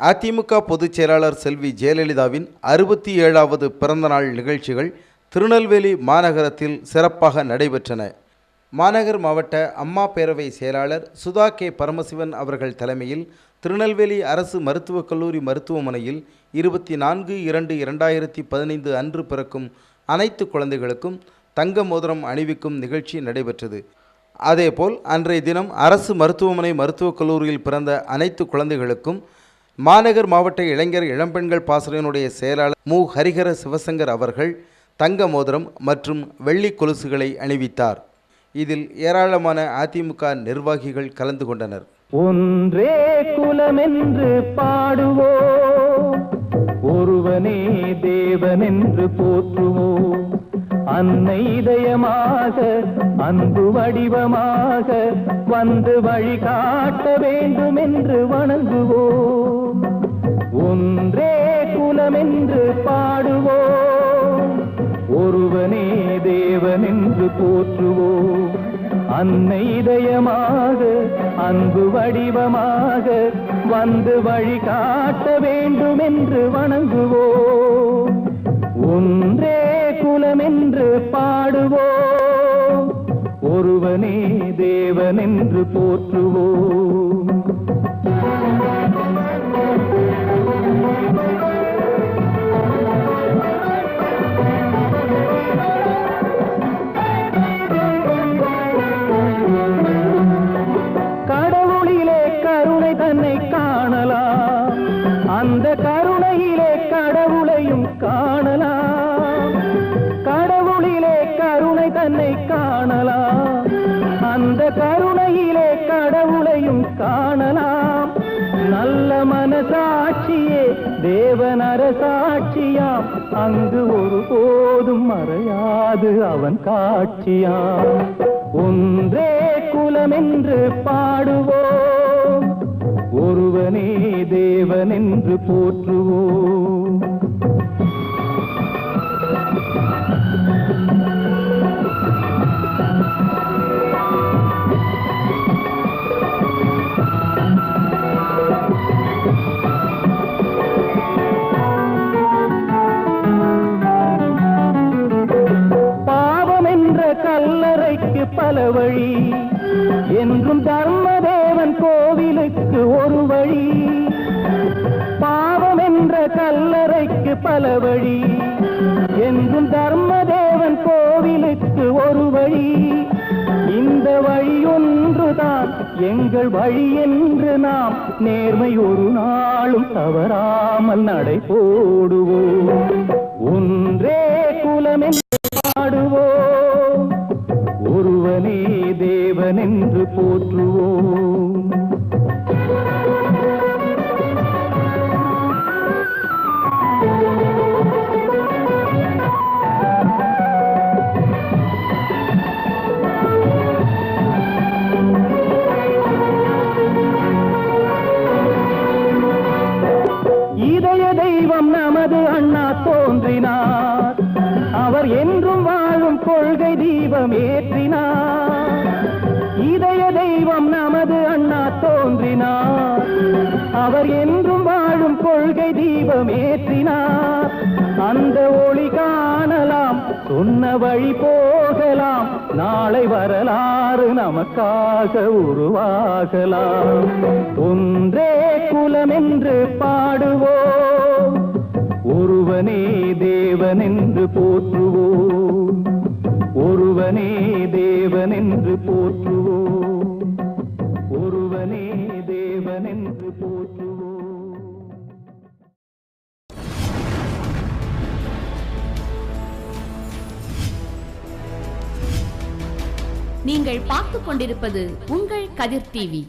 அதிமுக பொதுச் செயலாளர் செல்வி ஜெயலலிதாவின் 67வது பிறந்தநாள் நிகழ்ச்சிகள் திருநெல்வேலி மாநகரத்தில் சிறப்பாக நடைபெற்றன. மாநகர் மாவட்ட அம்மா பேரவை செயலாளர் சுதா கே பரமசிவன் அவர்கள் தலைமையில் திருநெல்வேலி அரசு மருத்துவக் கல்லூரி மருத்துவமனையில் 24/2/2015 அன்று பிறக்கும் அனைத்து குழந்தைகளுக்கும் தங்க மோதிரம் அணிவிக்கும் நிகழ்ச்சி நடைபெற்றது. அதேபோல் அன்றைய தினம் அரசு மருத்துவமனை மருத்துவக் கல்லூரியில் பிறந்த அனைத்து குழந்தைகளுக்கும் மாநகர் மாவட்ட இளைஞர் இளம்பெண்கள் பாசறையினுடைய செயலாளர் மு. ஹரிஹர சிவசங்கர் அவர்கள் தங்க மோதிரம் மற்றும் வெள்ளி கொலுசுகளை அணிவித்தார். இதில் ஏராளமான அதிமுக நிர்வாகிகள் கலந்து கொண்டனர். ஒன்றே குலமென்று பாடுவோம், ஒருவனே தேவனென்று போற்றுவோம். அன்னை இதயமாக அன்பு வடிவமாக வந்து வழிகாட்ட வேண்டும் என்று வணங்குவோம். ஒன்றே குலமென்று பாடுவோம், ஒருவனே தேவனென்று போற்றுவோம். அன்னை இதயமாக அன்பு வடிவமாக வந்து வழிகாட்ட வேண்டும் என்று வணங்குவோம். ஒன்றே குலமென்று பாடுவோம், ஒருவனே தேவனென்று போற்றுவோம். கடவுளிலே கருணை தன்னை காணலாம், அந்த கருணையிலே கடவுளையும் காணலாம். கடவுளிலே கருணை தன்னை காணலாம், அந்த கருணையிலே கடவுளையும் காணலாம். நல்ல மனசாட்சியே தேவனரசாட்சியாம், அங்கு ஒருபோதும் மறையாது அவன் காட்சியாம். ஒன்றே குலமென்று பாடுவோம், ஒருவனே தேவனென்று போற்றுவோம். பாவம் என்ற கல்லறைக்கு பல வழி, என்றும் தர்மதேவன் கோவிலுக்கு ஒரு வழி. பாவம் என்ற கல்லறைக்கு பல வழி, என்றும் தர்மதேவன் கோவிலுக்கு ஒரு வழி. இந்த வழியொன்றுதான் எங்கள் வழி என்று நாம் நேர்மை ஒரு நாளும் தவறாமல் நடை போடுவோம். ஒன்றே குலமென்று பாடுவோம், ஒருவனே தேவனென்று போற்றுவோம். இதய தெய்வம் நமது அண்ணா தோன்றினார், அவர் என்றும் வாழும் கொள்கை தீபம் ஏற்றினார். இதய தெய்வம் நமது அண்ணா தோன்றினார், அவர் என்றும் வாழும் கொள்கை தீபம் ஏற்றினார். அந்த ஒளி காணலாம், சொன்ன வழி போகலாம், நாளை வரலாறு நமக்காக உருவாகலாம். ஒன்றே குலமென்று பாடுவோம், ஒருவனே தேவனென்று போற்றுவோம். ஒருவனே தேவனென்று போற்றுவோம், ஒருவனே தேவனென்று போற்றுவோம். நீங்கள் பார்த்துக் கொண்டிருப்பது உங்கள் கதிர் டிவி.